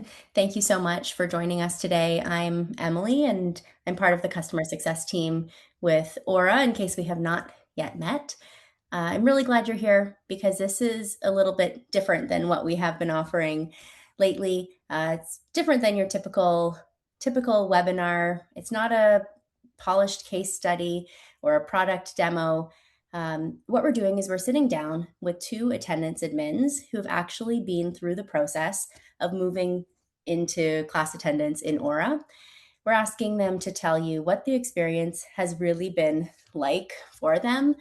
and thank you so much for joining us today. I'm Emily, and I'm part of the customer success team with Orah, in case we have not yet met. I'm really glad you're here because this is a little bit different than what we have been offering lately. It's different than your typical webinar. It's not a polished case study or a product demo. What we're doing is we're sitting down with two attendance admins who've actually been through the process of moving into class attendance in Orah. We're asking them to tell you what the experience has really been like for them,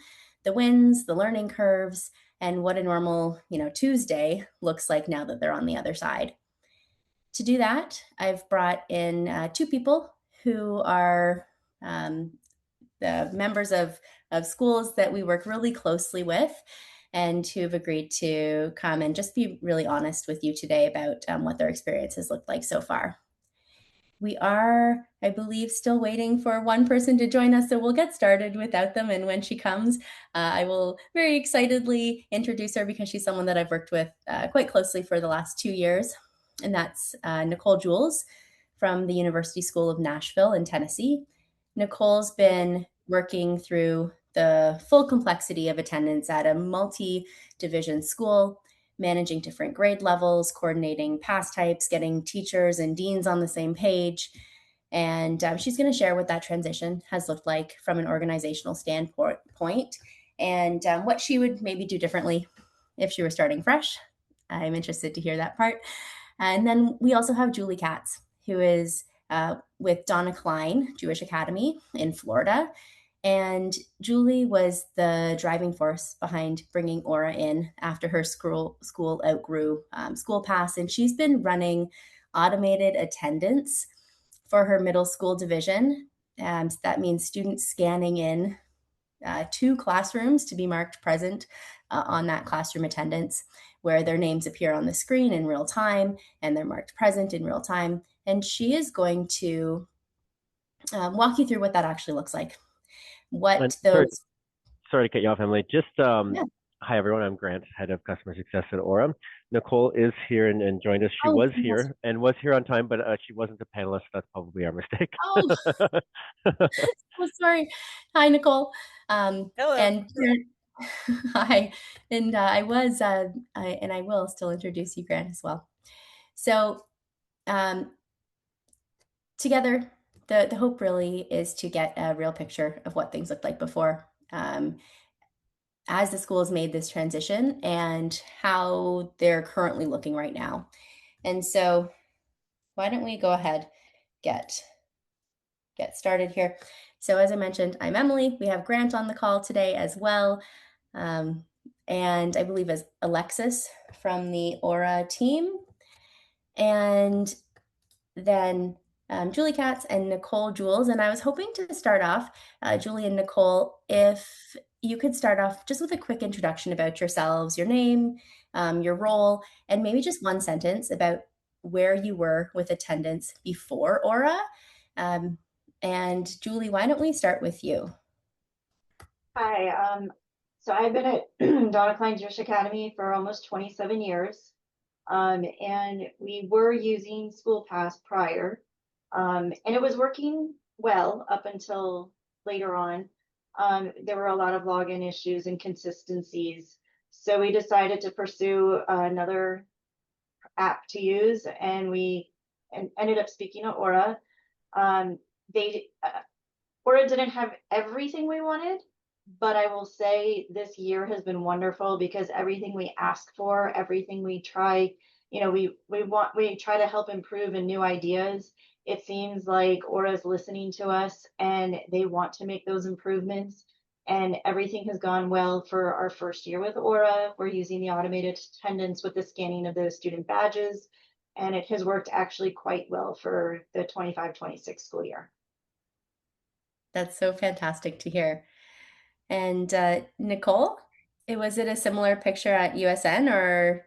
the wins, the learning curves, and what a normal, Tuesday looks like now that they're on the other side. To do that, I've brought in two people who are the members of schools that we work really closely with and who've agreed to come and just be really honest with you today about what their experience has looked like so far. We are, I believe, still waiting for one person to join us, so we'll get started without them. And when she comes, I will very excitedly introduce her because she's someone that I've worked with quite closely for the last 2 years. And that's Nicole Jules from the University School of Nashville in Tennessee. Nicole's been working through the full complexity of attendance at a multi-division school, managing different grade levels, coordinating pass types, getting teachers and deans on the same page. And she's going to share what that transition has looked like from an organizational standpoint and what she would maybe do differently if she were starting fresh. I'm interested to hear that part. And then we also have Julie Katz, who is with Donna Klein Jewish Academy in Florida. And Julie was the driving force behind bringing Orah in after her school outgrew school pass. And she's been running automated attendance for her middle school division. So that means students scanning in 2 classrooms to be marked present on that classroom attendance, where their names appear on the screen in real time and they're marked present in real time. And she is going to walk you through what that actually looks like. And What sorry, those, sorry to cut you off, Emily. yeah. Hi everyone. I'm Grant, head of customer success at Orah. Nicole is here and joined us. She Oh, was yes. here and was here on time, but she wasn't a panelist. That's probably our mistake. Oh, so sorry. Hi, Nicole. Hello. And hi. And I will still introduce you, Grant, as well. So um, together, the hope really is to get a real picture of what things looked like before, as the school has made this transition and how they're currently looking right now. And so why don't we go ahead, get started here. So as I mentioned, I'm Emily. We have Grant on the call today as well. Um, and I believe as Alexis from the Orah team. And then Julie Katz and Nicole Jules. And I was hoping to start off, Julie and Nicole, if you could start off just with a quick introduction about yourselves, your name, your role, and maybe just one sentence about where you were with attendance before Orah. And Julie, why don't we start with you? Hi, so I've been at Donna Klein Jewish Academy for almost 27 years, and we were using School Pass prior, and it was working well up until later on. There were a lot of login issues and consistencies, so we decided to pursue another app to use, and we ended up speaking to Orah. They Orah didn't have everything we wanted, but I will say this year has been wonderful because everything we ask for, everything we try, we try to help improve and new ideas. It seems like Orah is listening to us and they want to make those improvements. And everything has gone well for our first year with Orah. We're using the automated attendance with the scanning of those student badges, and it has worked actually quite well for the 25-26 school year. That's so fantastic to hear. And Nicole, was it a similar picture at USN or?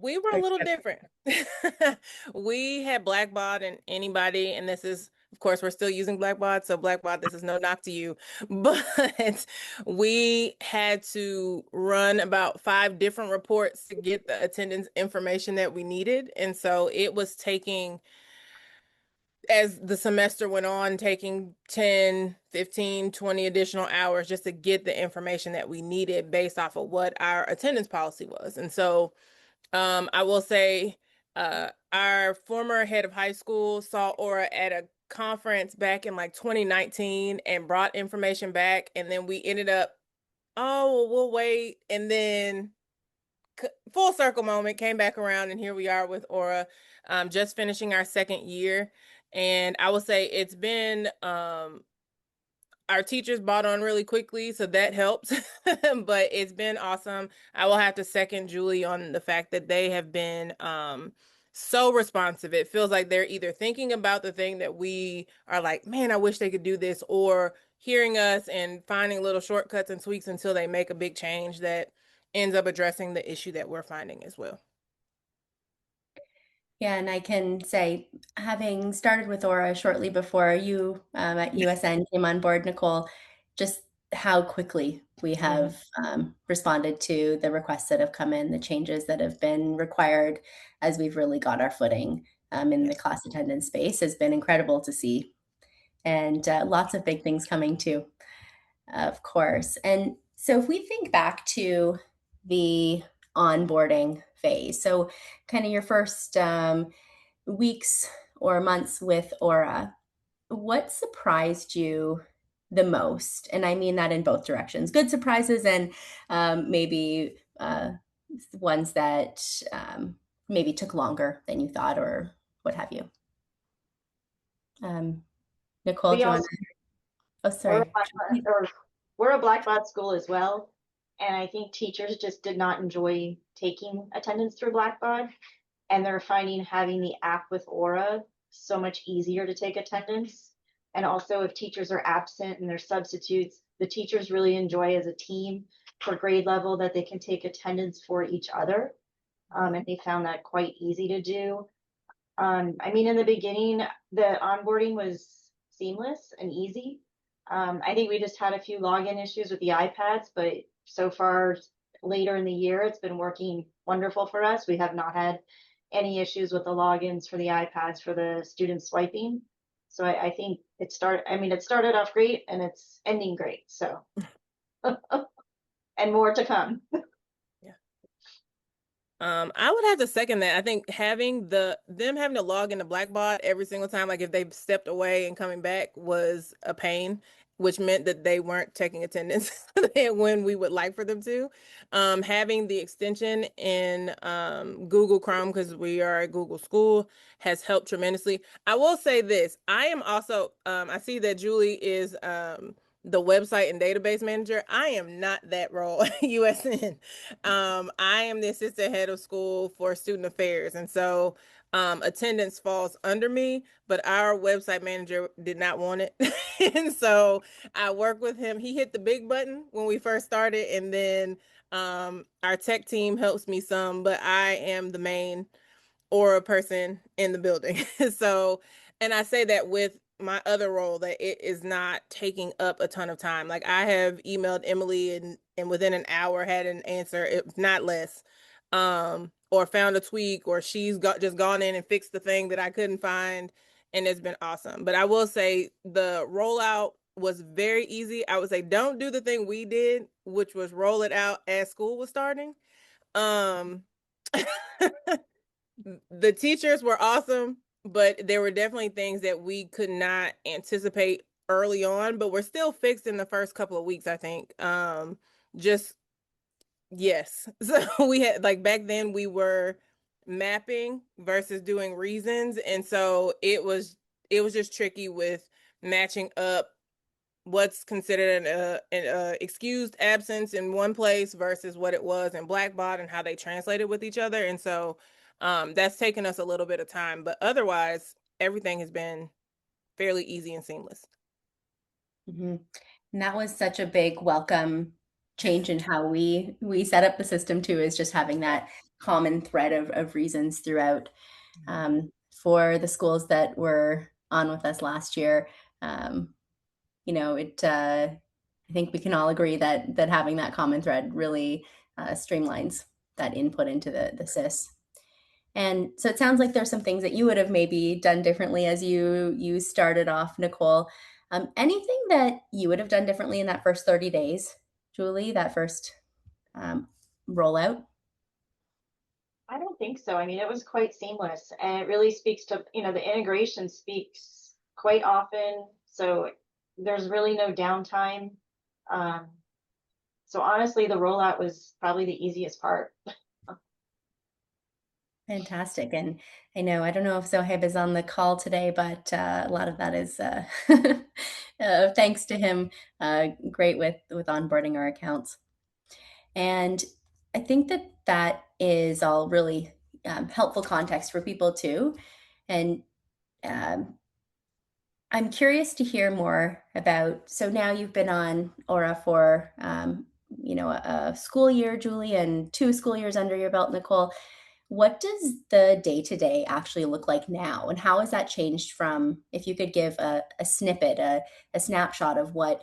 We were a little different. We had blackballed and anybody, and this is course, we're still using Blackbaud, so Blackbaud, this is no knock to you, but we had to run about 5 different reports to get the attendance information that we needed. And so it was taking, as the semester went on, taking 10, 15, 20 additional hours just to get the information that we needed based off of what our attendance policy was. And so I will say our former head of high school saw Orah at a conference back in like 2019 and brought information back. And then we ended up, oh, well, we'll wait. And then full circle moment, came back around, and here we are with Orah, just finishing our 2nd year. And I will say it's been our teachers bought on really quickly, so that helps. But it's been awesome. I will have to second Julie on the fact that they have been so responsive. It feels like they're either thinking about the thing that we are like, man, I wish they could do this, or hearing us and finding little shortcuts and tweaks until they make a big change that ends up addressing the issue that we're finding as well. Yeah, and I can say, having started with Orah shortly before you at USN came on board, Nicole, just how quickly we have responded to the requests that have come in, the changes that have been required as we've really got our footing in the class attendance space has been incredible to see. And lots of big things coming too, of course. And so if we think back to the onboarding phase, so kind of your first weeks or months with Orah, what surprised you the most? And I mean that in both directions, good surprises and maybe ones that maybe took longer than you thought or what have you. Nicole, do you want to? Oh, sorry. We're a Blackbaud school as well. And I think teachers just did not enjoy taking attendance through Blackbaud. And they're finding having the app with Orah so much easier to take attendance. And also, if teachers are absent and they're substitutes, the teachers really enjoy as a team for grade level that they can take attendance for each other. And they found that quite easy to do. I mean, in the beginning, the onboarding was seamless and easy. I think we just had a few login issues with the iPads, but so far later in the year, it's been working wonderful for us. We have not had any issues with the logins for the iPads for the students swiping. So I think it started off great and it's ending great. So, and more to come. I would have to second that. I think having them having to log into Blackbaud every single time, like if they stepped away and coming back, was a pain, which meant that they weren't taking attendance when we would like for them to. Having the extension in Google Chrome, because we are a Google school, has helped tremendously. I will say this. I am also, I see that Julie is the website and database manager. I am not that role at USN. I am the assistant head of school for student affairs. And so attendance falls under me, but our website manager did not want it. And so I work with him. He hit the big button when we first started. And then our tech team helps me some, but I am the main Orah person in the building. So, and I say that with my other role, that it is not taking up a ton of time. Like I have emailed Emily and within an hour had an answer, if not less, or found a tweak, or she's just gone in and fixed the thing that I couldn't find. And it's been awesome. But I will say the rollout was very easy. I would say don't do the thing we did, which was roll it out as school was starting. The teachers were awesome, but there were definitely things that we could not anticipate early on, but we're still fixed in the first couple of weeks, I think. Yes. So we had, like, back then we were mapping versus doing reasons. And so it was just tricky with matching up what's considered an excused absence in one place versus what it was in Blackbaud and how they translated with each other. And so that's taken us a little bit of time, but otherwise everything has been fairly easy and seamless. Mm-hmm. And that was such a big welcome change in how we set up the system too, is just having that common thread of reasons throughout. For the schools that were on with us last year. I think we can all agree that having that common thread really streamlines that input into the SIS. And so it sounds like there's some things that you would have maybe done differently as you started off, Nicole. Anything that you would have done differently in that first 30 days, Julie, that first rollout? I don't think so. I mean, it was quite seamless, and it really speaks to, the integration speaks quite often. So there's really no downtime. Um, so honestly, the rollout was probably the easiest part. Fantastic. And I don't know if Zohaib is on the call today, but a lot of that is thanks to him. Great with onboarding our accounts. And I think that is all really helpful context for people too. And um, I'm curious to hear more about, so now you've been on Orah for, a school year, Julie, and 2 school years under your belt, Nicole. What does the day-to-day actually look like now? And how has that changed from, if you could give a snippet, a snapshot of what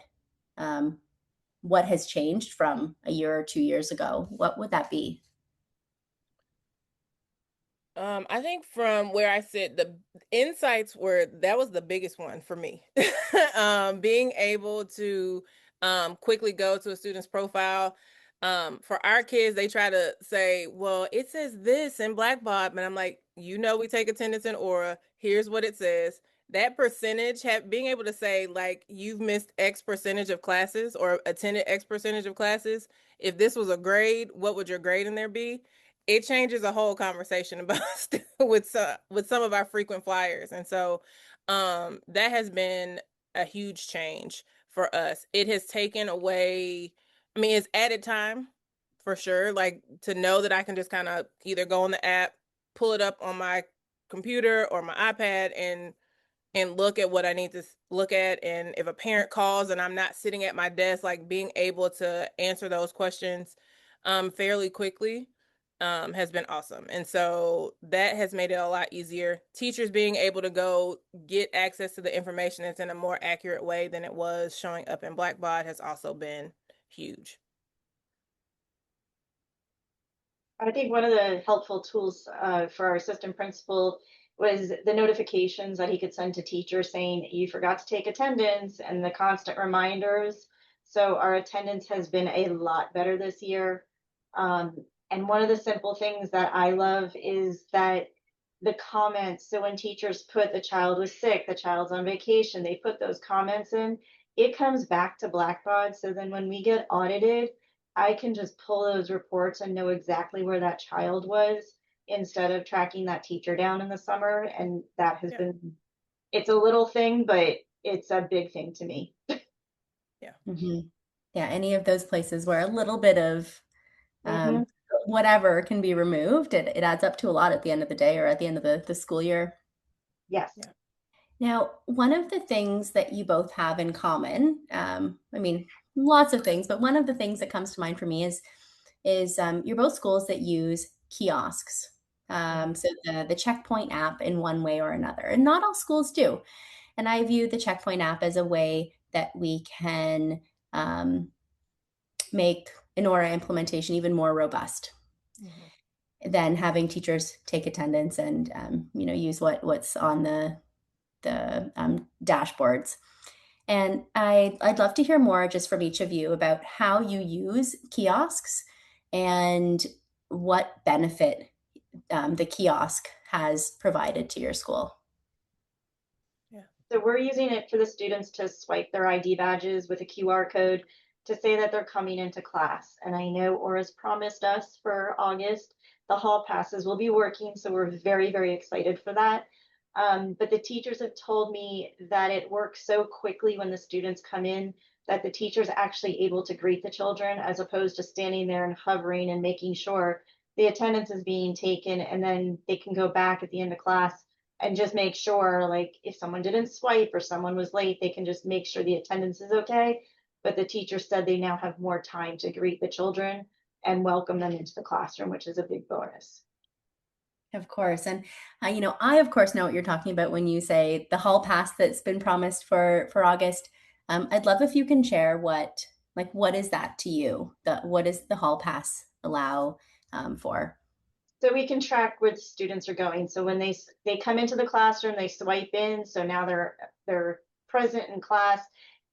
has changed from a year or 2 years ago, what would that be? I think from where I sit, the insights that was the biggest one for me. Being able to quickly go to a student's profile. For our kids, they try to say, well, it says this in Blackboard, but I'm like, we take attendance in Orah. Here's what it says. That percentage, being able to say, like, you've missed X percentage of classes or attended X percentage of classes. If this was a grade, what would your grade in there be? It changes a whole conversation about with some of our frequent flyers. And so that has been a huge change for us. It has taken away, I mean, it's added time for sure, like to know that I can just kind of either go on the app, pull it up on my computer or my iPad and look at what I need to look at. And if a parent calls and I'm not sitting at my desk, like being able to answer those questions fairly quickly has been awesome. And so that has made it a lot easier. Teachers being able to go get access to the information that's in a more accurate way than it was showing up in Blackboard has also been huge. I think one of the helpful tools for our assistant principal was the notifications that he could send to teachers saying you forgot to take attendance and the constant reminders. So our attendance has been a lot better this year. And one of the simple things that I love is that the comments, so when teachers put the child was sick, the child's on vacation, they put those comments in, it comes back to Blackboard. So then when we get audited, I can just pull those reports and know exactly where that child was instead of tracking that teacher down in the summer. And that has been, it's a little thing, but it's a big thing to me. Yeah. Mm-hmm. Yeah, any of those places where a little bit of Mhm. whatever can be removed, it adds up to a lot at the end of the day or at the end of the school year. Yes. Yeah. Now, one of the things that you both have in common, I mean, lots of things, but one of the things that comes to mind for me is you're both schools that use kiosks. So the Checkpoint app in one way or another, and not all schools do. And I view the Checkpoint app as a way that we can make an Orah implementation even more robust than having teachers take attendance and use what's on the dashboards. And I'd love to hear more just from each of you about how you use kiosks and what benefit the kiosk has provided to your school. So we're using it for the students to swipe their ID badges with a QR code to say that they're coming into class. And I know Orah's promised us for August, the hall passes will be working. So we're very, very excited for that. But the teachers have told me that it works so quickly when the students come in that the teacher's actually able to greet the children as opposed to standing there and hovering and making sure the attendance is being taken, and then they can go back at the end of class and just make sure, like, if someone didn't swipe or someone was late, they can just make sure the attendance is okay. But the teacher said they now have more time to greet the children and welcome them into the classroom, which is a big bonus. Of course. And I of course know what you're talking about when you say the hall pass that's been promised for August. I'd love if you can share what is that to you? What does the hall pass allow for? So we can track where the students are going. So when they come into the classroom, they swipe in. So now they're present in class.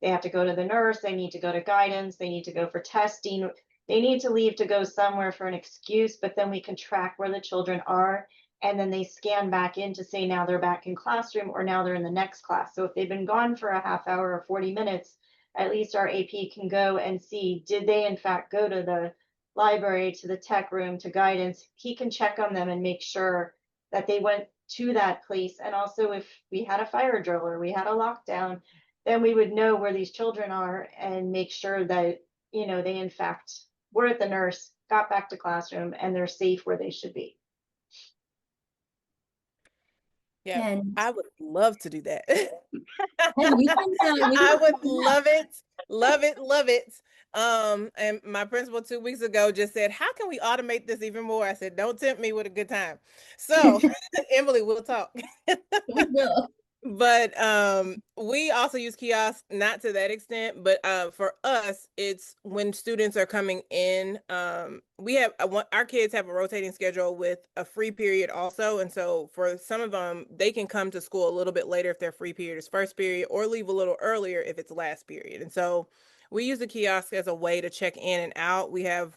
They have to go to the nurse. They need to go to guidance. They need to go for testing. They need to leave to go somewhere for an excuse. But then we can track where the children are, and then they scan back in to say now they're back in classroom or now they're in the next class. So if they've been gone for a half hour or 40 minutes, at least our AP can go and see, did they in fact go to the library, to the tech room, to guidance. He can check on them and make sure that they went to that place. And also, if we had a fire drill or we had a lockdown, then we would know where these children are and make sure that, they in fact were at the nurse, got back to classroom, and they're safe where they should be. Yeah, And I would love to do that. we can I would love it, love it, love it. And my principal 2 weeks ago just said, "How can we automate this even more?" I said, "Don't tempt me with a good time." So, Emily, we'll talk. we will. But we also use kiosks, not to that extent, but for us, it's when students are coming in. We have our kids have a rotating schedule with a free period also, and so for some of them, they can come to school a little bit later if their free period is first period, or leave a little earlier if it's last period. And so we use the kiosk as a way to check in and out. We have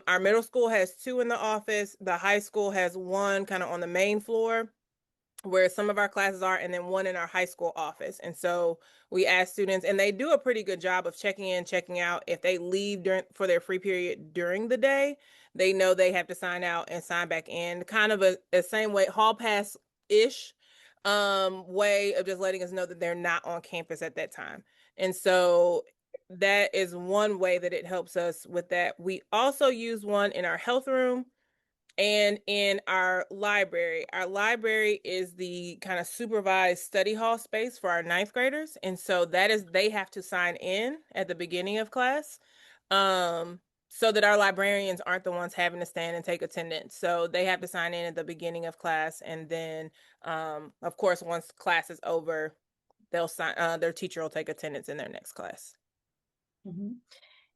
our middle school has two in the office. The high school has one kind of on the main floor where some of our classes are, and then one in our high school office. And so we ask students, and they do a pretty good job of checking in, checking out. If they leave for their free period during the day, they know they have to sign out and sign back in. Kind of a same way, hall pass ish way of just letting us know that they're not on campus at that time. And so that is one way that it helps us with that. We also use one in our health room and in our library. Our library is the kind of supervised study hall space for our ninth graders. And so they have to sign in at the beginning of class, so that our librarians aren't the ones having to stand and take attendance. So they have to sign in at the beginning of class. And then, of course, once class is over, they'll sign, their teacher will take attendance in their next class. Mm-hmm.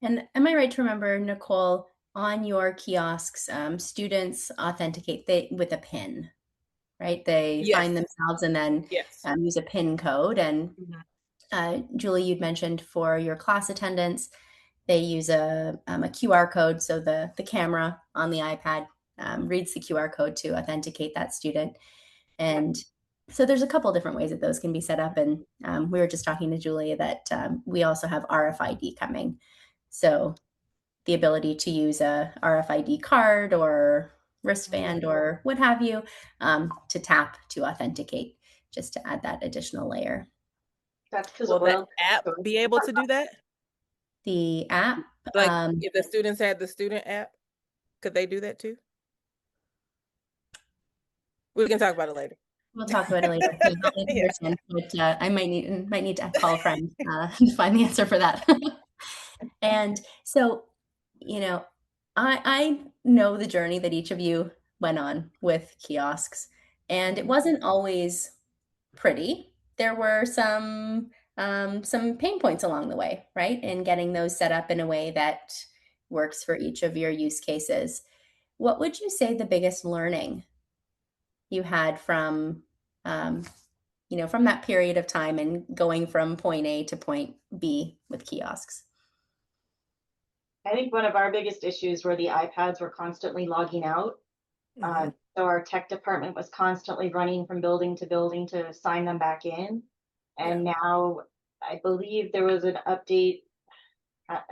And am I right to remember, Nicole, on your kiosks, students authenticate with a PIN, right? They Yes. find themselves and then Yes. use a PIN code. And Mm-hmm. Julie, you'd mentioned for your class attendance, they use a QR code. So the camera on the iPad reads the QR code to authenticate that student. And so there's a couple different ways that those can be set up. And we were just talking to Julia that we also have RFID coming. So the ability to use a RFID card or wristband or what have you to tap to authenticate, just to add that additional layer. That's because Will that app be able to do that? The app, Like if the students had the student app, could they do that too? We can talk about it later. we'll talk about it later. I understand, but I might need to call a friend and find the answer for that. And so, I know the journey that each of you went on with kiosks, and it wasn't always pretty. There were some pain points along the way, right? In getting those set up in a way that works for each of your use cases. What would you say the biggest learning you had from from that period of time and going from point A to point B with kiosks? I think one of our biggest issues were the iPads were constantly logging out. So our tech department was constantly running from building to building to sign them back in. And now I believe there was an update,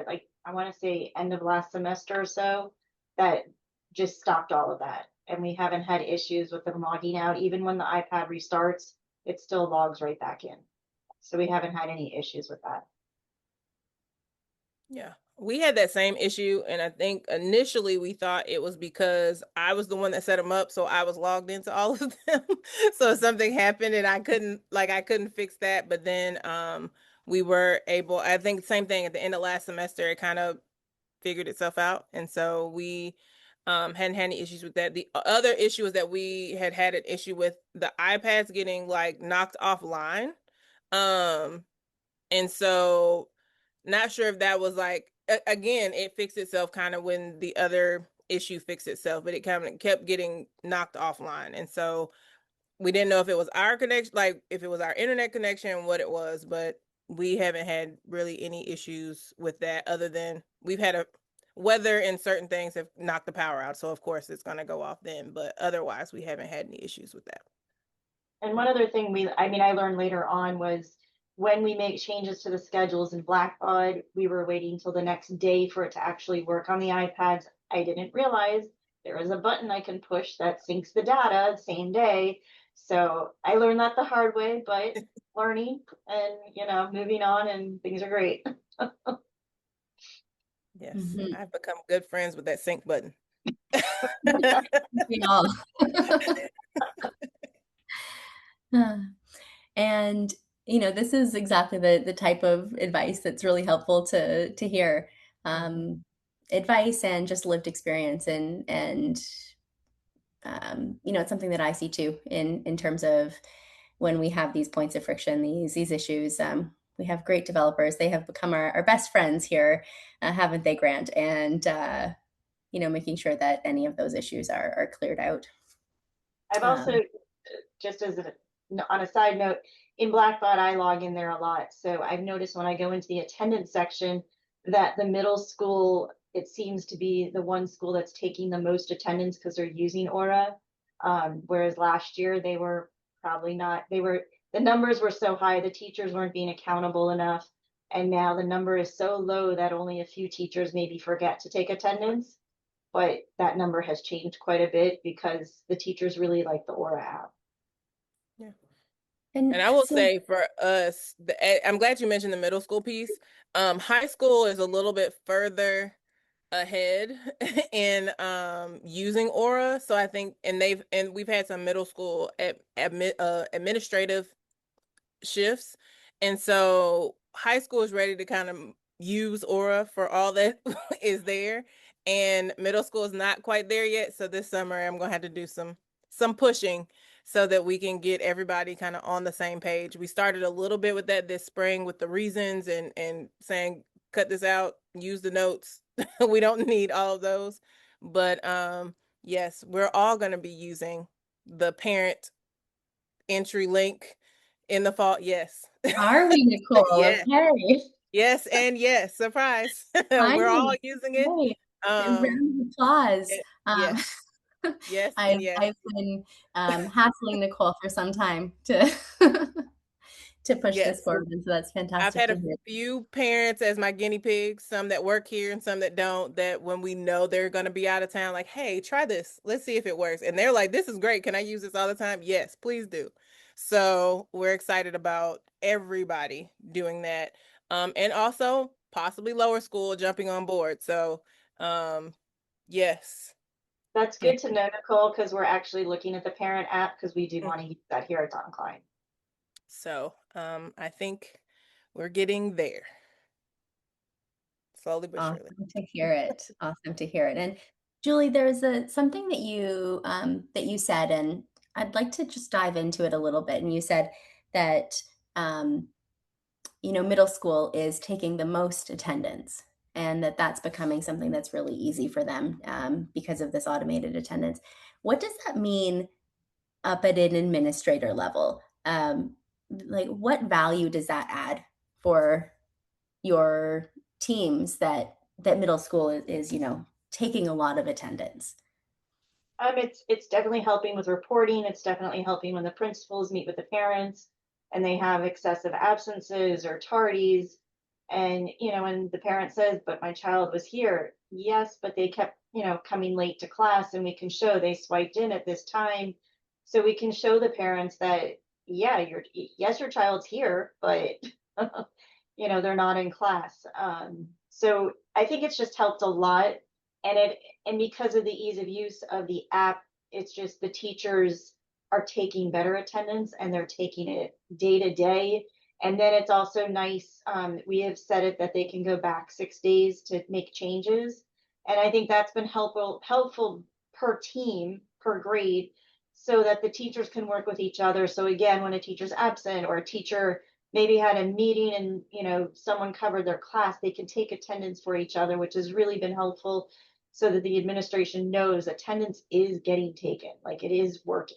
like I want to say end of last semester or so, that just stopped all of that. And we haven't had issues with them logging out. Even when the iPad restarts, it still logs right back in. So we haven't had any issues with that. Yeah, we had that same issue, and I think initially we thought it was because I was the one that set them up, so I was logged into all of them. So something happened, and I couldn't fix that. But then we were able. I think same thing at the end of last semester. It kind of figured itself out, and so we Hadn't had any issues with that. The other issue is that we had an issue with the iPads getting like knocked offline. And so not sure if that was like, again, it fixed itself kind of when the other issue fixed itself, but it kind of kept getting knocked offline. And so we didn't know if it was our connection, like if it was our internet connection, what it was, but we haven't had really any issues with that other than we've had a weather and certain things have knocked the power out. So of course it's going to go off then, but otherwise we haven't had any issues with that. And one other thing I learned later on was when we make changes to the schedules in Blackbaud, we were waiting till the next day for it to actually work on the iPads. I didn't realize there is a button I can push that syncs the data the same day. So I learned that the hard way, but learning and moving on, and things are great. Yes, I've become good friends with that sync button. We all. And this is exactly the type of advice that's really helpful to hear. Advice and just lived experience, and it's something that I see too in terms of when we have these points of friction, these issues. We have great developers. They have become our best friends here, haven't they, Grant? And making sure that any of those issues are cleared out. I've also, just on a side note, in Blackbaud, I log in there a lot. So I've noticed when I go into the attendance section that the middle school, it seems to be the one school that's taking the most attendance because they're using Orah. Whereas last year they were probably not, the numbers were so high, the teachers weren't being accountable enough. And now the number is so low that only a few teachers maybe forget to take attendance. But that number has changed quite a bit because the teachers really like the Orah app. Yeah. And I will say for us, I'm glad you mentioned the middle school piece. High school is a little bit further ahead in using Orah. So I think, and we've had some middle school administrative shifts. And so high school is ready to kind of use Orah for all that is there. And middle school is not quite there yet. So this summer I'm going to have to do some pushing so that we can get everybody kind of on the same page. We started a little bit with that this spring with the reasons and saying, cut this out, use the notes. We don't need all of those. But yes, we're all going to be using the parent entry link in the fall. Yes. Are we, Nicole? Yes. Okay. Yes, and yes, surprise. We're all using it. Round of applause. Yes. Yes, I've been hassling Nicole for some time to push this forward, and so that's fantastic. I've had a few parents as my guinea pigs, some that work here and some that don't, that when we know they're going to be out of town, like, hey, try this. Let's see if it works. And they're like, this is great. Can I use this all the time? Yes, please do. So we're excited about everybody doing that. And also possibly lower school jumping on board. So yes. That's good to know, Nicole, because we're actually looking at the parent app because we do want to use that here at Donna Klein. So I think we're getting there. Slowly but surely. Awesome to hear it. Awesome to hear it. And Julie, there's something that you said, and I'd like to just dive into it a little bit. And you said that middle school is taking the most attendance, and that's becoming something that's really easy for them because of this automated attendance. What does that mean up at an administrator level? Like, what value does that add for your teams that middle school is taking a lot of attendance? It's definitely helping with reporting. It's definitely helping when the principals meet with the parents and they have excessive absences or tardies. And, when the parent says, but my child was here. Yes, but they kept, coming late to class, and we can show they swiped in at this time. So we can show the parents that, yeah, your child's here, but, they're not in class. So I think it's just helped a lot. And because of the ease of use of the app, it's just the teachers are taking better attendance and they're taking it day to day. And then it's also nice. We have said it that they can go back 6 days to make changes. And I think that's been helpful per team, per grade, so that the teachers can work with each other. So again, when a teacher's absent or a teacher maybe had a meeting and someone covered their class, they can take attendance for each other, which has really been helpful, so that the administration knows attendance is getting taken, like it is working.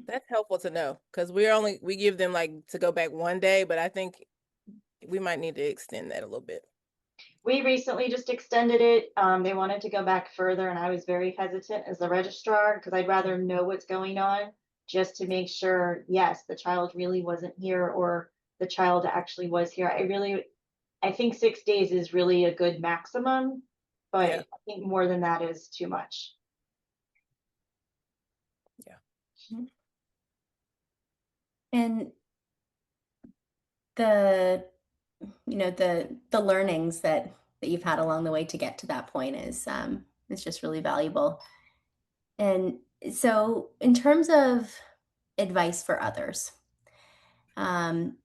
That's helpful to know, because we give them like to go back one day, but I think we might need to extend that a little bit. We recently just extended it. They wanted to go back further, and I was very hesitant as the registrar because I'd rather know what's going on, just to make sure, yes, the child really wasn't here or the child actually was here. I think 6 days is really a good maximum, but Yeah. I think more than that is too much. Yeah. And the the learnings that you've had along the way to get to that point is just really valuable. And so, in terms of advice for others, um,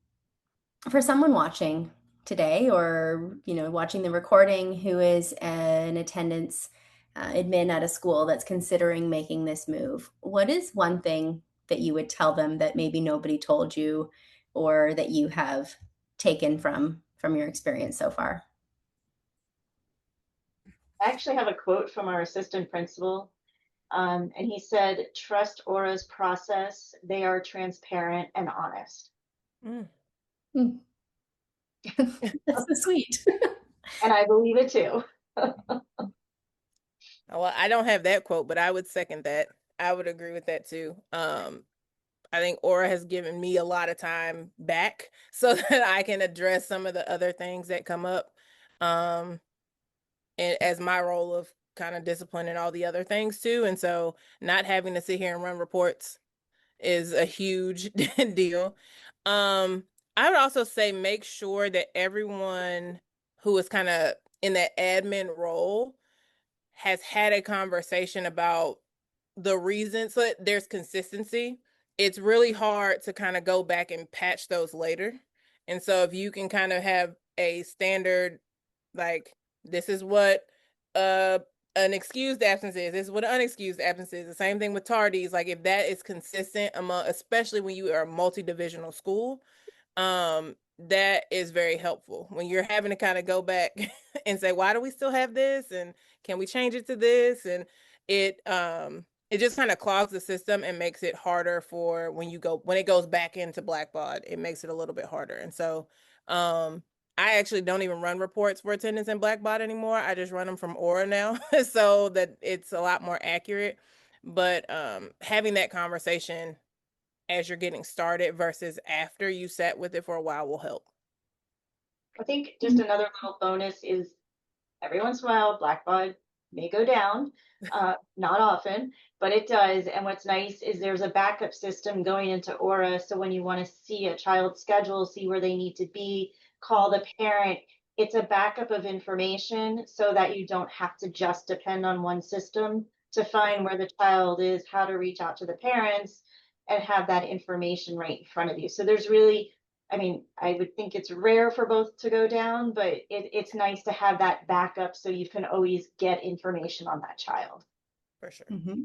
for someone watching today, or watching the recording, who is an attendance admin at a school that's considering making this move, what is one thing that you would tell them that maybe nobody told you, or that you have taken from your experience so far? I actually have a quote from our assistant principal, and he said, "Trust Orah's process. They are transparent and honest." Mm. Hmm. That's so sweet. And I believe it too. Well, I don't have that quote, but I would second that. I would agree with that too. I think Orah has given me a lot of time back so that I can address some of the other things that come up. And as my role of kind of discipline and all the other things too. And so not having to sit here and run reports is a huge deal. I would also say make sure that everyone who is kind of in that admin role has had a conversation about the reasons, so that there's consistency. It's really hard to kind of go back and patch those later. And so if you can kind of have a standard, like, this is what uh an excused absence is, this is what an unexcused absence is. The same thing with tardies. Like, if that is consistent among, especially when you are a multi-divisional school, that is very helpful when you're having to kind of go back and say, why do we still have this, and can we change it to this? And it just kind of clogs the system and makes it harder for when it goes back into Blackbaud, it makes it a little bit harder. And so I actually don't even run reports for attendance in Blackbaud anymore. I just run them from Orah now so that it's a lot more accurate. But having that conversation as you're getting started versus after you sat with it for a while will help. I think just another little bonus is, every once in a while, Blackbaud may go down. Not often, but it does. And what's nice is there's a backup system going into Orah. So when you want to see a child's schedule, see where they need to be, call the parent, it's a backup of information so that you don't have to just depend on one system to find where the child is, how to reach out to the parents, and have that information right in front of you. So there's really, I mean, I would think it's rare for both to go down, but it's nice to have that backup so you can always get information on that child. For sure. Mm-hmm.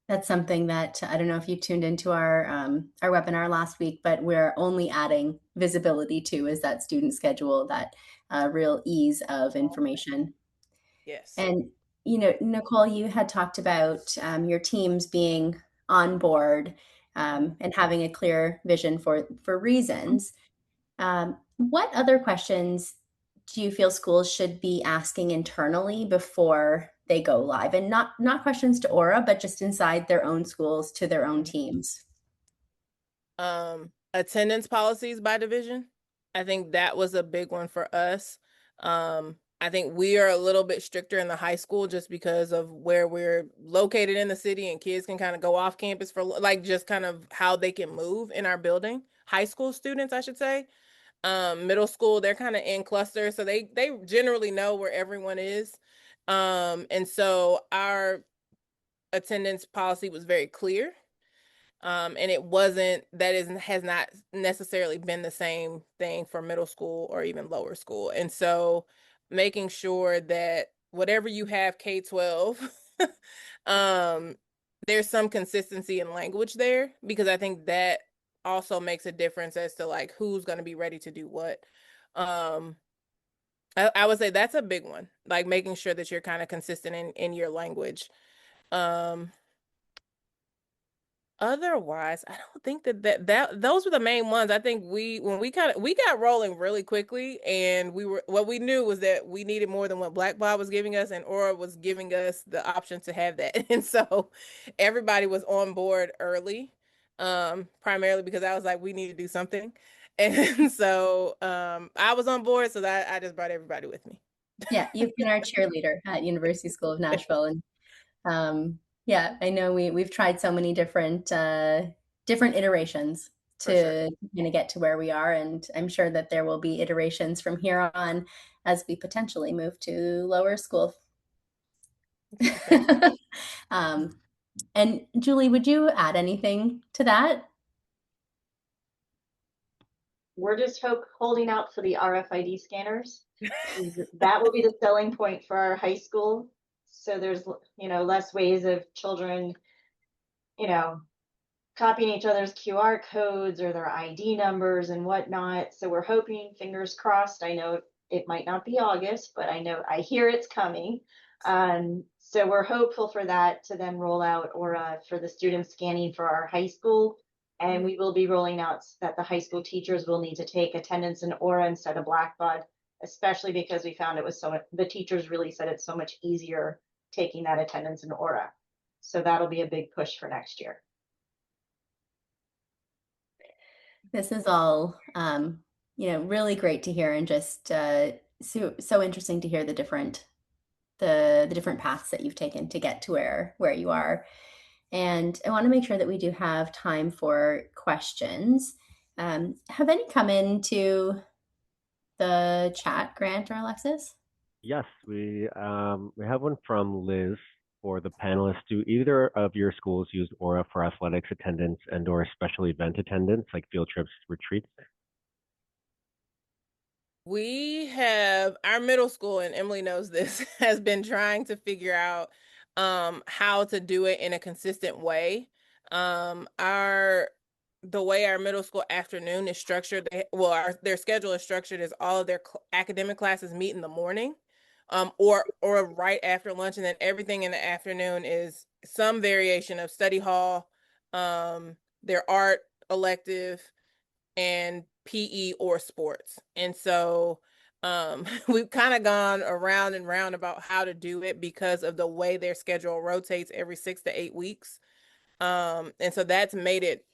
That's something that, I don't know if you tuned into our webinar last week, but we're only adding visibility to, is that student schedule, that real ease of information. Yes. And, Nicole, you had talked about your teams being on board and having a clear vision for reasons. What other questions do you feel schools should be asking internally before they go live? And not questions to Orah, but just inside their own schools to their own teams. Attendance policies by division. I think that was a big one for us. I think we are a little bit stricter in the high school just because of where we're located in the city, and kids can kind of go off campus for like just kind of how they can move in our building. High school students, I should say. Middle school, they're kind of in clusters, so they generally know where everyone is. And so our attendance policy was very clear. And has not necessarily been the same thing for middle school or even lower school. And so making sure that whatever you have K-12, there's some consistency in language there, because I think that also makes a difference as to like who's going to be ready to do what. Um, I would say that's a big one, like making sure that you're kind of consistent in your language. Um, Otherwise, I don't think that those were the main ones. I think when we got rolling really quickly, and what we knew was that we needed more than what Blackbot was giving us, and Orah was giving us the option to have that. And so everybody was on board early, primarily because I was like, we need to do something. And so I was on board, so that I just brought everybody with me. Yeah, you've been our cheerleader at University School of Nashville, and yeah, I know we've tried so many different iterations For sure. to kind of get to where we are, and I'm sure that there will be iterations from here on as we potentially move to lower school. um, and Julie, would you add anything to that? We're just holding out for the RFID scanners. That will be the selling point for our high school. So there's, less ways of children, you know, copying each other's QR codes or their ID numbers and whatnot. So we're hoping, fingers crossed. I know it might not be August, but I hear it's coming. So we're hopeful for that to then roll out, or for the students scanning for our high school. And we will be rolling out that the high school teachers will need to take attendance in Orah instead of Blackbaud, especially because we found the teachers really said it's so much easier taking that attendance in Orah. So that'll be a big push for next year. This is all, really great to hear, and just so interesting to hear the different paths that you've taken to get to where you are. And I want to make sure that we do have time for questions. Have any come into the chat, Grant or Alexis? Yes, we have one from Liz for the panelists. Do either of your schools use Orah for athletics attendance and or special event attendance, like field trips, retreats? We have our middle school, and Emily knows this, has been trying to figure out how to do it in a consistent way. The way our middle school afternoon is structured, their schedule is structured is all of their academic classes meet in the morning, or right after lunch, and then everything in the afternoon is some variation of study hall, their art elective, and PE or sports. And so we've kind of gone around and round about how to do it because of the way their schedule rotates every 6 to 8 weeks. And so that's made it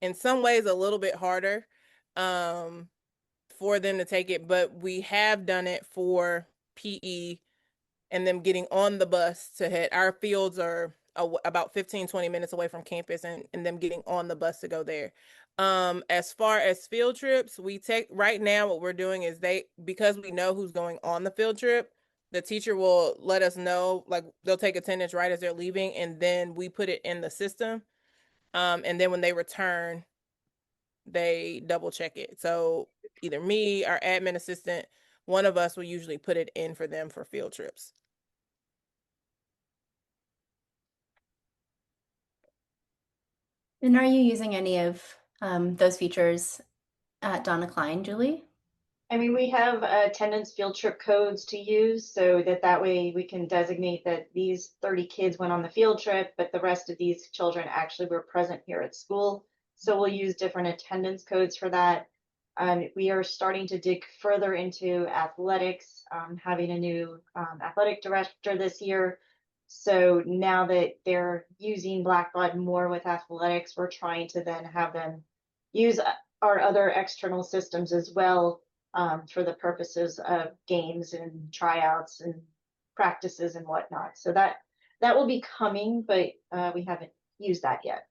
in some ways a little bit harder for them to take it, but we have done it for PE and them getting on the bus to head. Our fields are about 15-20 minutes away from campus, and them getting on the bus to go there. As far as field trips, we take right now what we're doing is because we know who's going on the field trip, the teacher will let us know, like they'll take attendance right as they're leaving, and then we put it in the system. And then when they return, they double check it. So either me, our admin assistant, one of us will usually put it in for them for field trips. And are you using any of those features at Donna Klein, Julie? I mean, we have attendance field trip codes to use, so that way we can designate that these 30 kids went on the field trip, but the rest of these children actually were present here at school. So we'll use different attendance codes for that. We are starting to dig further into athletics, having a new athletic director this year. So now that they're using Blackbaud more with athletics, we're trying to then have them use our other external systems as well, for the purposes of games and tryouts and practices and whatnot. So that will be coming, but we haven't used that yet.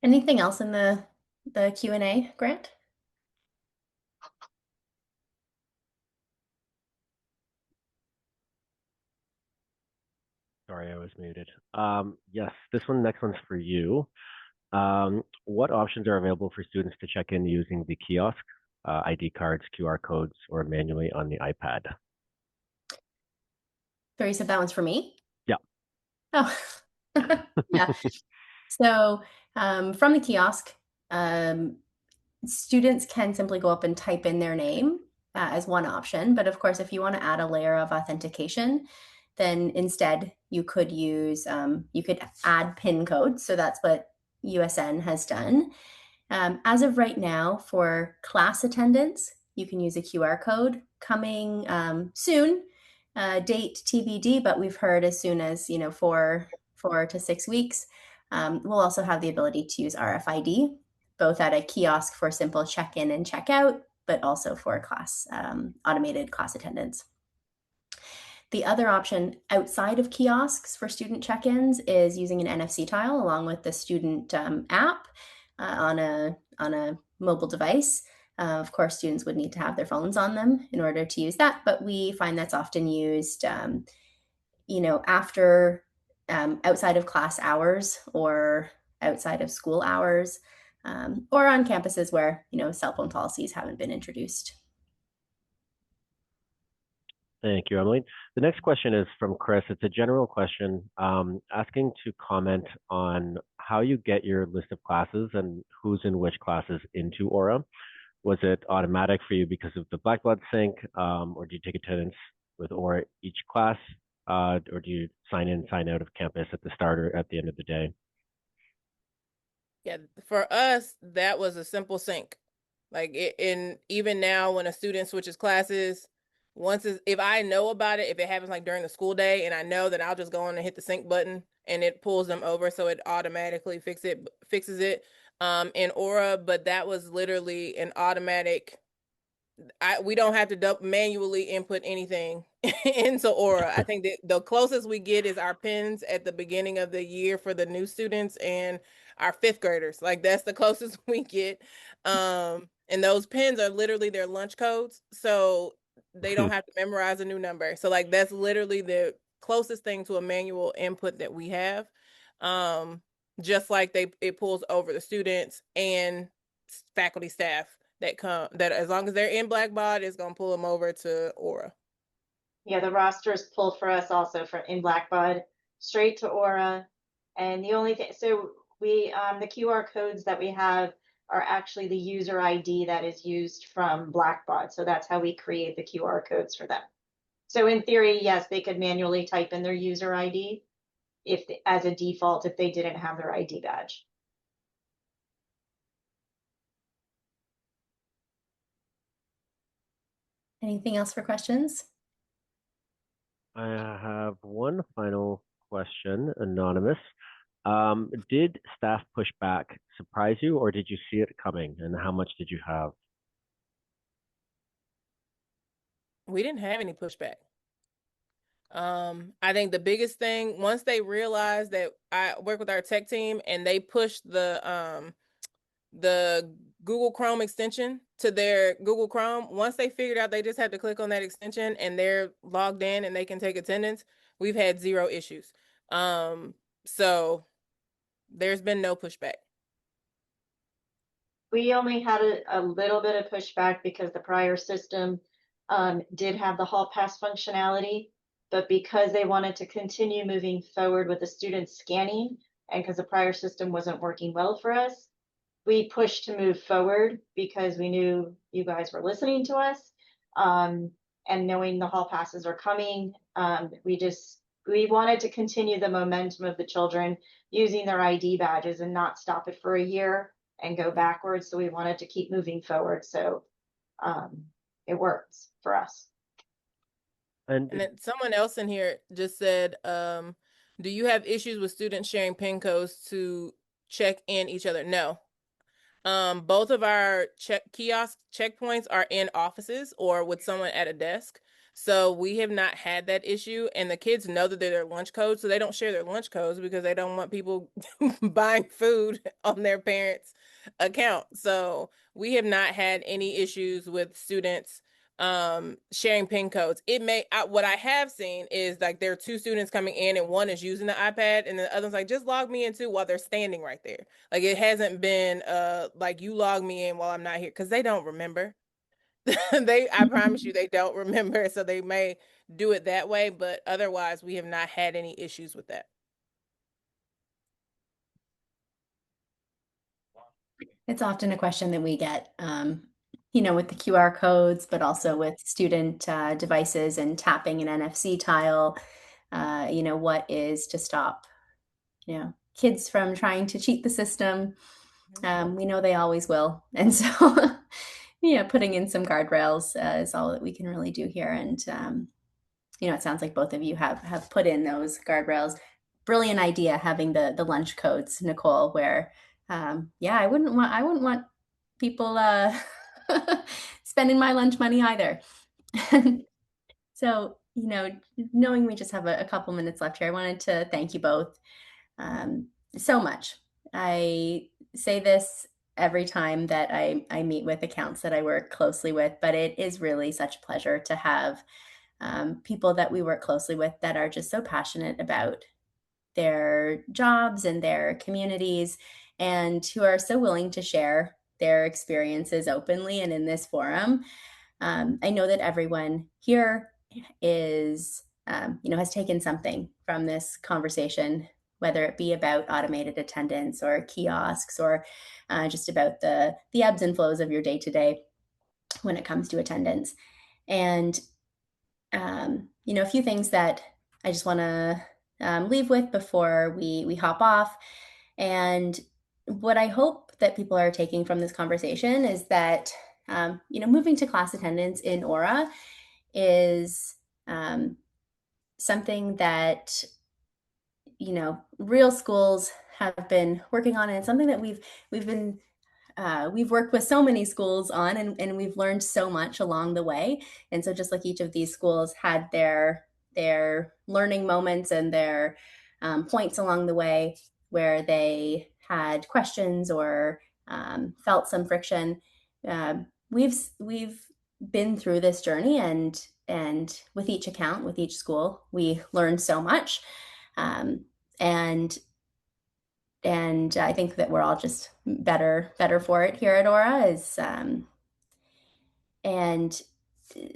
Anything else in the Q&A, Grant? Sorry, I was muted. Yes, next one's for you. What options are available for students to check in using the kiosk, ID cards, QR codes, or manually on the iPad? So you said that one's for me? Yeah. Oh, yeah. So from the kiosk, students can simply go up and type in their name as one option. But of course, if you want to add a layer of authentication, then instead you could you could add PIN codes. So that's what USN has done. As of right now, for class attendance, you can use a QR code coming soon. Date TBD, but we've heard as soon as 4 to 6 weeks. We'll also have the ability to use RFID, both at a kiosk for simple check-in and check-out, but also for class automated class attendance. The other option outside of kiosks for student check-ins is using an NFC tile along with the student app on a mobile device. Of course, students would need to have their phones on them in order to use that, but we find that's often used, after outside of class hours or outside of school hours, or on campuses where cell phone policies haven't been introduced. Thank you, Emily. The next question is from Chris. It's a general question asking to comment on how you get your list of classes and who's in which classes into Orah. Was it automatic for you because of the Blackbaud sync, or do you take attendance with Orah each class, or do you sign in, sign out of campus at the start or at the end of the day? Yeah, for us, that was a simple sync. Like even now when a student switches classes, if I know about it, if it happens like during the school day and I know that I'll just go on and hit the sync button and it pulls them over, so it automatically fixes it in Orah. But that was literally an automatic. We don't have to manually input anything into Orah. I think that the closest we get is our pins at the beginning of the year for the new students and our fifth graders. Like that's the closest we get. And those pins are literally their lunch codes. So they don't have to memorize a new number. So like that's literally the closest thing to a manual input that we have. Just like it pulls over the students and faculty staff that as long as they're in Blackbaud, it's gonna pull them over to Orah. Yeah, the rosters pull for us also in Blackbaud straight to Orah. And the only thing, so we the QR codes that we have are actually the user ID that is used from Blackbaud. So that's how we create the QR codes for them. So in theory, yes, they could manually type in their user ID as a default if they didn't have their ID badge. Anything else for questions? I have one final question, anonymous. Did staff pushback surprise you, or did you see it coming, and how much did you have? We didn't have any pushback. I think the biggest thing, once they realized that I work with our tech team and they pushed the Google Chrome extension to their Google Chrome, once they figured out they just had to click on that extension and they're logged in and they can take attendance, we've had 0 issues. So there's been no pushback. We only had a little bit of pushback because the prior system did have the hall pass functionality, but because they wanted to continue moving forward with the student scanning and because the prior system wasn't working well for us, we pushed to move forward because we knew you guys were listening to us, and knowing the hall passes are coming. We wanted to continue the momentum of the children using their ID badges and not stop it for a year and go backwards. So we wanted to keep moving forward. So it works for us. And then someone else in here just said, do you have issues with students sharing PIN codes to check in each other? No. Both of our kiosk checkpoints are in offices or with someone at a desk. So we have not had that issue, and the kids know that they're their lunch codes, so they don't share their lunch codes because they don't want people buying food on their parents' account. So we have not had any issues with students sharing pin codes. What I have seen is like there are two students coming in and one is using the iPad and the other's like, just log me in too while they're standing right there. Like it hasn't been like you log me in while I'm not here, because they don't remember. I promise you they don't remember, so they may do it that way, but otherwise we have not had any issues with that. It's often a question that we get, with the QR codes, but also with student devices and tapping an NFC tile. What is to stop, kids from trying to cheat the system? We know they always will. And so, putting in some guardrails is all that we can really do here. And, it sounds like both of you have put in those guardrails. Brilliant idea having the lunch codes, Nicole, where, I wouldn't want people spending my lunch money either. So, knowing we just have a couple minutes left here, I wanted to thank you both so much. I say this every time that I meet with accounts that I work closely with, but it is really such a pleasure to have people that we work closely with that are just so passionate about their jobs and their communities, and who are so willing to share their experiences openly and in this forum. I know that everyone here is, has taken something from this conversation, whether it be about automated attendance or kiosks or just about the ebbs and flows of your day to day when it comes to attendance. And, a few things that I just want to leave with before we hop off. And what I hope that people are taking from this conversation is that, moving to class attendance in Orah is something that, real schools have been working on, and it's something that we've worked with so many schools on, and we've learned so much along the way. And so just like each of these schools had their learning moments and their points along the way where they had questions or felt some friction, we've been through this journey, and with each account, with each school, we learned so much. And I think that we're all just better for it here at Orah. And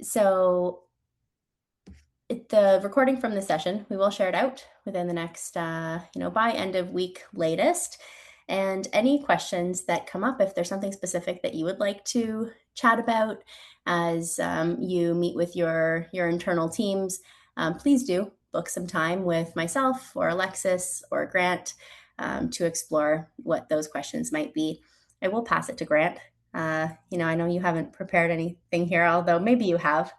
so the recording from the session, we will share it out within the next, by end of week latest. And any questions that come up, if there's something specific that you would like to chat about as you meet with your internal teams, please do book some time with myself or Alexis or Grant to explore what those questions might be. I will pass it to Grant. I know you haven't prepared anything here, although maybe you have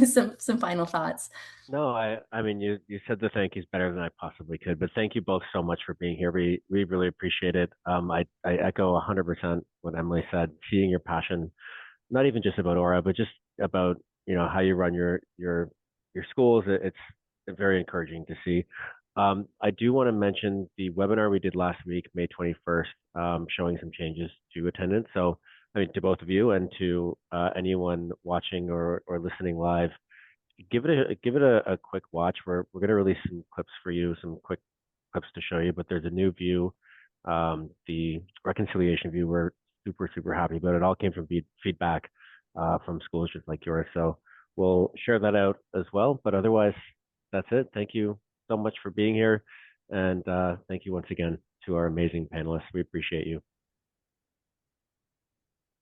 some final thoughts. No, I mean, you said the thank yous better than I possibly could, but thank you both so much for being here. We really appreciate it. I echo 100% what Emily said, seeing your passion, not even just about Orah, but just about, how you run your schools. It's very encouraging to see. I do want to mention the webinar we did last week, May 21st, showing some changes to attendance. So, to both of you and to anyone watching or listening live, give it a quick watch. We're going to release some clips for you, some quick clips to show you, but there's a new view, the reconciliation view. We're super happy about it. It all came from feedback from schools just like yours. So we'll share that out as well. But otherwise, that's it. Thank you so much for being here. And thank you once again to our amazing panelists. We appreciate you.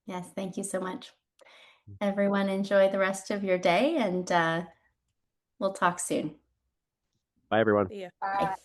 Yes, thank you so much. Everyone, enjoy the rest of your day, and we'll talk soon. Bye, everyone. Yeah. Bye.